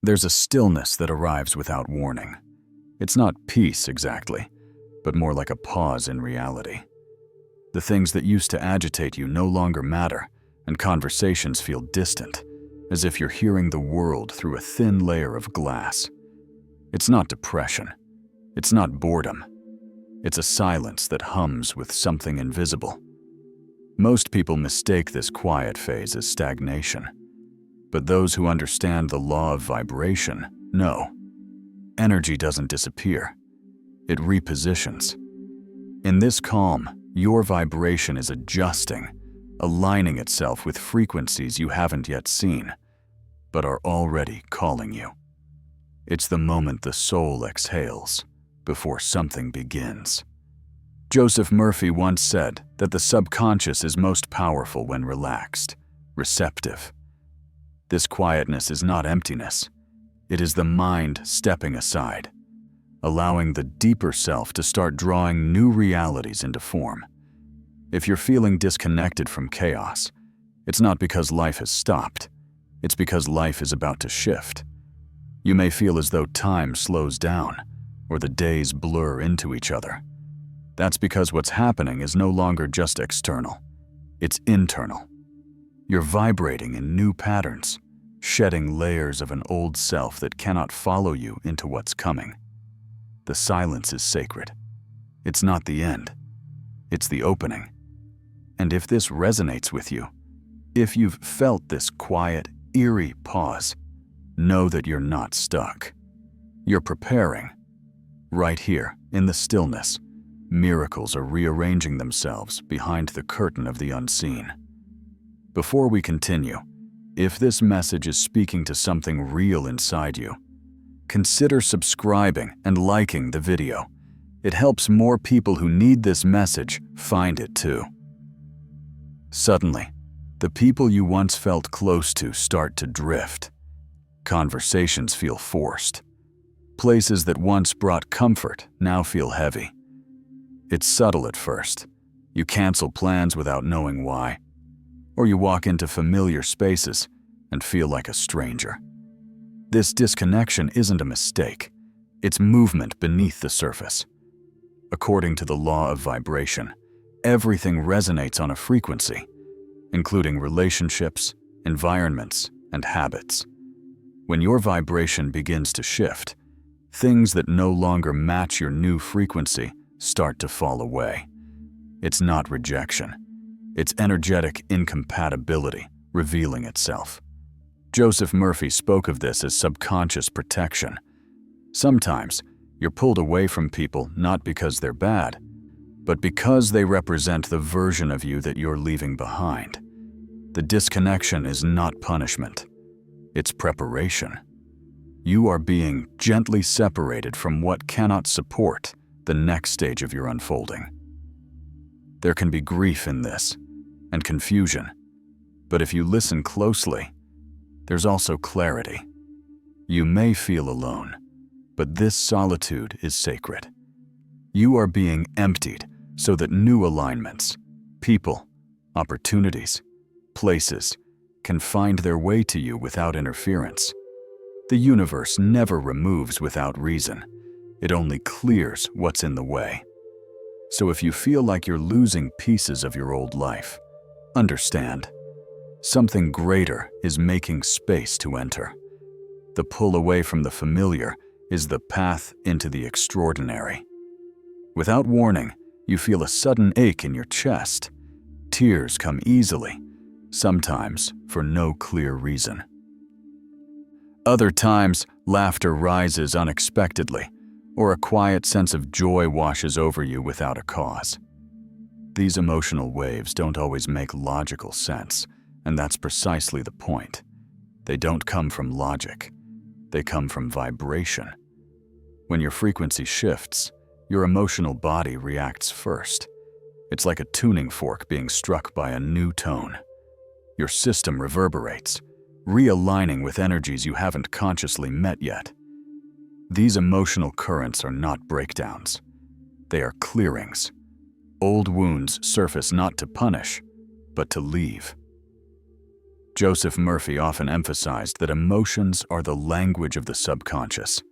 There's a stillness that arrives without warning. It's not peace exactly, but more like a pause in reality. The things that used to agitate you no longer matter, and conversations feel distant, as if you're hearing the world through a thin layer of glass. It's not depression. It's not boredom. It's a silence that hums with something invisible. Most people mistake this quiet phase as stagnation, but those who understand the law of vibration know. Energy doesn't disappear. It repositions. In this calm, your vibration is adjusting, aligning itself with frequencies you haven't yet seen, but are already calling you. It's the moment the soul exhales before something begins. Joseph Murphy once said that the subconscious is most powerful when relaxed, receptive. This quietness is not emptiness. It is the mind stepping aside, allowing the deeper self to start drawing new realities into form. If you're feeling disconnected from chaos, it's not because life has stopped. It's because life is about to shift. You may feel as though time slows down, or the days blur into each other. That's because what's happening is no longer just external. It's internal. You're vibrating in new patterns, shedding layers of an old self that cannot follow you into what's coming. The silence is sacred. It's not the end. It's the opening. And if this resonates with you, if you've felt this quiet, eerie pause, know that you're not stuck. You're preparing. Right here, in the stillness, miracles are rearranging themselves behind the curtain of the unseen. Before we continue, if this message is speaking to something real inside you, consider subscribing and liking the video. It helps more people who need this message find it too. Suddenly, the people you once felt close to start to drift. Conversations feel forced. Places that once brought comfort now feel heavy. It's subtle at first. You cancel plans without knowing why. Or you walk into familiar spaces and feel like a stranger. This disconnection isn't a mistake. It's movement beneath the surface. According to the law of vibration, everything resonates on a frequency, including relationships, environments, and habits. When your vibration begins to shift, things that no longer match your new frequency start to fall away. It's not rejection. It's energetic incompatibility revealing itself. Joseph Murphy spoke of this as subconscious protection. Sometimes, you're pulled away from people not because they're bad, but because they represent the version of you that you're leaving behind. The disconnection is not punishment. It's preparation. You are being gently separated from what cannot support the next stage of your unfolding. There can be grief in this, and confusion, but if you listen closely, there's also clarity. You may feel alone, but this solitude is sacred. You are being emptied so that new alignments, people, opportunities, places can find their way to you without interference. The universe never removes without reason. It only clears what's in the way. So if you feel like you're losing pieces of your old life, understand, something greater is making space to enter. The pull away from the familiar is the path into the extraordinary. Without warning, you feel a sudden ache in your chest. Tears come easily, sometimes for no clear reason. Other times, laughter rises unexpectedly, or a quiet sense of joy washes over you without a cause. These emotional waves don't always make logical sense, and that's precisely the point. They don't come from logic. They come from vibration. When your frequency shifts, your emotional body reacts first. It's like a tuning fork being struck by a new tone. Your system reverberates, realigning with energies you haven't consciously met yet. These emotional currents are not breakdowns. They are clearings. Old wounds surface not to punish, but to leave. Joseph Murphy often emphasized that emotions are the language of the subconscious.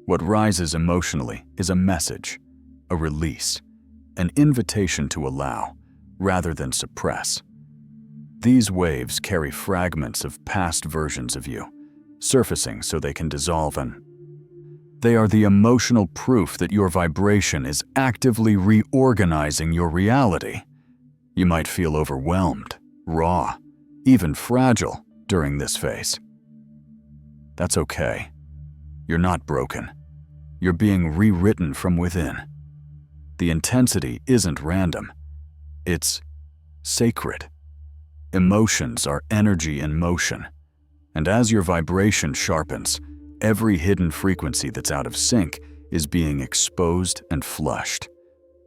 What rises emotionally is a message, a release, an invitation to allow, rather than suppress. These waves carry fragments of past versions of you, surfacing so they can dissolve and they are the emotional proof that your vibration is actively reorganizing your reality. You might feel overwhelmed, raw, even fragile during this phase. That's okay. You're not broken. You're being rewritten from within. The intensity isn't random. It's sacred. Emotions are energy in motion, and as your vibration sharpens, every hidden frequency that's out of sync is being exposed and flushed.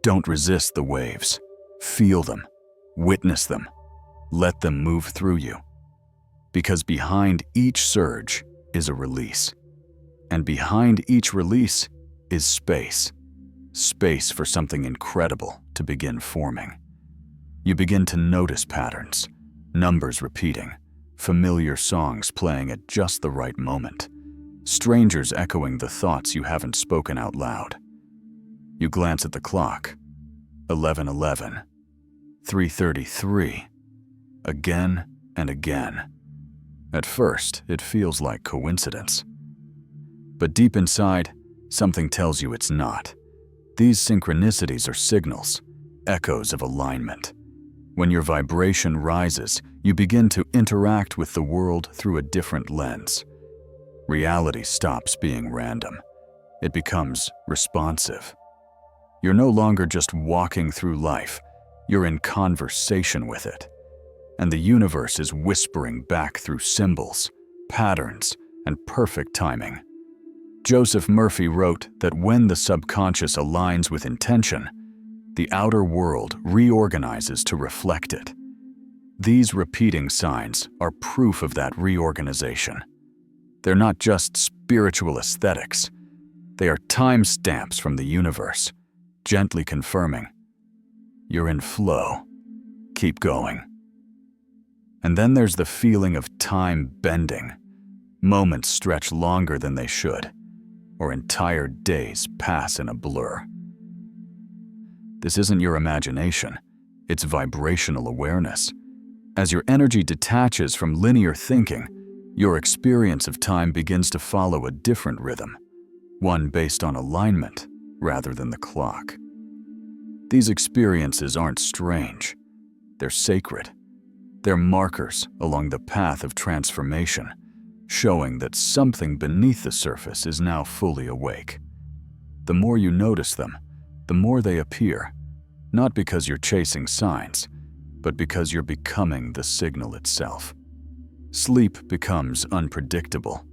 Don't resist the waves. Feel them. Witness them. Let them move through you. Because behind each surge is a release. And behind each release is space. Space for something incredible to begin forming. You begin to notice patterns, numbers repeating, familiar songs playing at just the right moment, strangers echoing the thoughts you haven't spoken out loud. You glance at the clock. 11:11, 3:33, again and again. At first, it feels like coincidence. But deep inside, something tells you it's not. These synchronicities are signals, echoes of alignment. When your vibration rises, you begin to interact with the world through a different lens. Reality stops being random. It becomes responsive. You're no longer just walking through life, you're in conversation with it. And the universe is whispering back through symbols, patterns, and perfect timing. Joseph Murphy wrote that when the subconscious aligns with intention, the outer world reorganizes to reflect it. These repeating signs are proof of that reorganization. They're not just spiritual aesthetics. They are timestamps from the universe, gently confirming, you're in flow. Keep going. And then there's the feeling of time bending. Moments stretch longer than they should, or entire days pass in a blur. This isn't your imagination, it's vibrational awareness. As your energy detaches from linear thinking, your experience of time begins to follow a different rhythm, one based on alignment rather than the clock. These experiences aren't strange, they're sacred. They're markers along the path of transformation, showing that something beneath the surface is now fully awake. The more you notice them, the more they appear, not because you're chasing signs, but because you're becoming the signal itself. Sleep becomes unpredictable.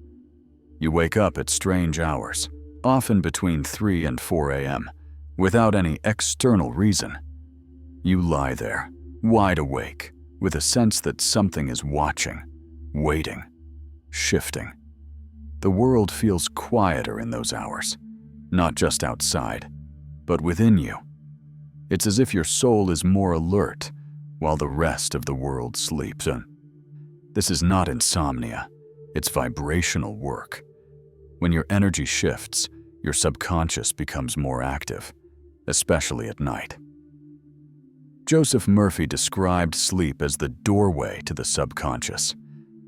You wake up at strange hours, often between 3 and 4 a.m., without any external reason. You lie there, wide awake, with a sense that something is watching, waiting, shifting. The world feels quieter in those hours, not just outside, but within you. It's as if your soul is more alert while the rest of the world sleeps. And this is not insomnia, it's vibrational work. When your energy shifts, your subconscious becomes more active, especially at night. Joseph Murphy described sleep as the doorway to the subconscious,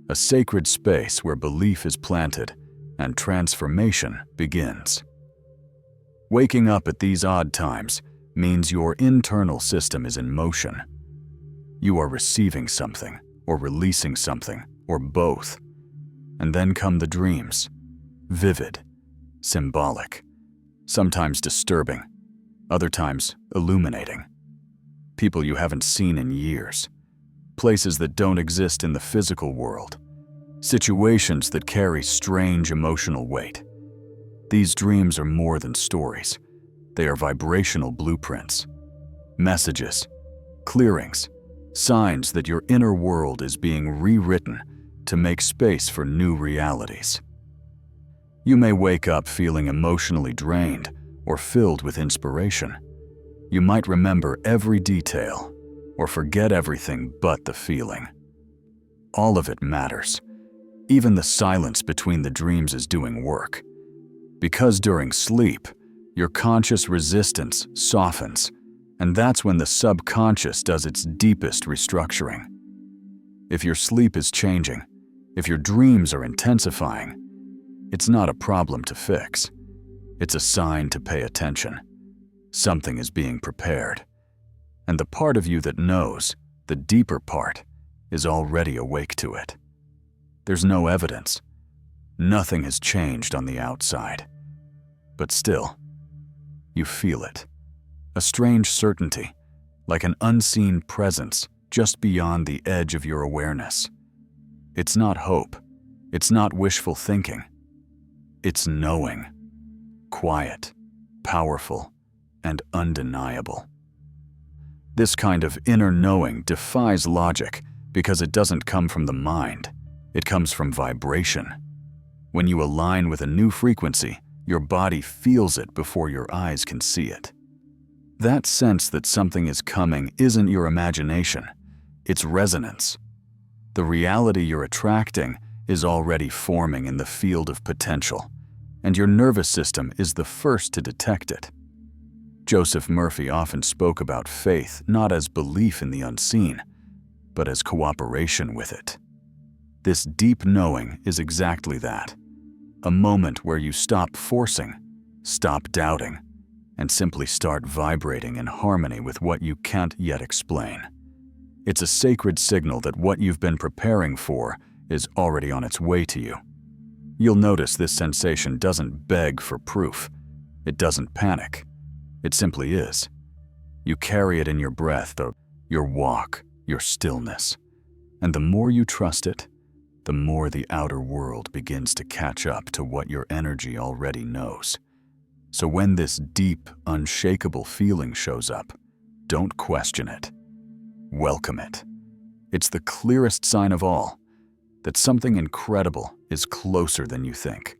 a sacred space where belief is planted and transformation begins. Waking up at these odd times means your internal system is in motion. You are receiving something, or releasing something, or both. And then come the dreams, vivid, symbolic, sometimes disturbing, other times illuminating. People you haven't seen in years, places that don't exist in the physical world, situations that carry strange emotional weight. These dreams are more than stories. They are vibrational blueprints, messages, clearings, signs that your inner world is being rewritten to make space for new realities. You may wake up feeling emotionally drained or filled with inspiration. You might remember every detail or forget everything but the feeling. all of it matters. Even the silence between the dreams is doing work. Because during sleep, your conscious resistance softens, and that's when the subconscious does its deepest restructuring. If your sleep is changing, if your dreams are intensifying, it's not a problem to fix. It's a sign to pay attention. Something is being prepared. And the part of you that knows, the deeper part, is already awake to it. There's no evidence. Nothing has changed on the outside. But still, you feel it. A strange certainty, like an unseen presence just beyond the edge of your awareness. It's not hope. It's not wishful thinking. It's knowing. Quiet, powerful, and undeniable. This kind of inner knowing defies logic because it doesn't come from the mind. It comes from vibration. When you align with a new frequency, your body feels it before your eyes can see it. That sense that something is coming isn't your imagination, it's resonance. The reality you're attracting is already forming in the field of potential, and your nervous system is the first to detect it. Joseph Murphy often spoke about faith not as belief in the unseen, but as cooperation with it. This deep knowing is exactly that. A moment where you stop forcing, stop doubting, and simply start vibrating in harmony with what you can't yet explain. It's a sacred signal that what you've been preparing for is already on its way to you. You'll notice this sensation doesn't beg for proof. It doesn't panic. It simply is. You carry it in your breath, your walk, your stillness. And the more you trust it, the more the outer world begins to catch up to what your energy already knows. So when this deep, unshakable feeling shows up, don't question it. Welcome it. It's the clearest sign of all that something incredible is closer than you think.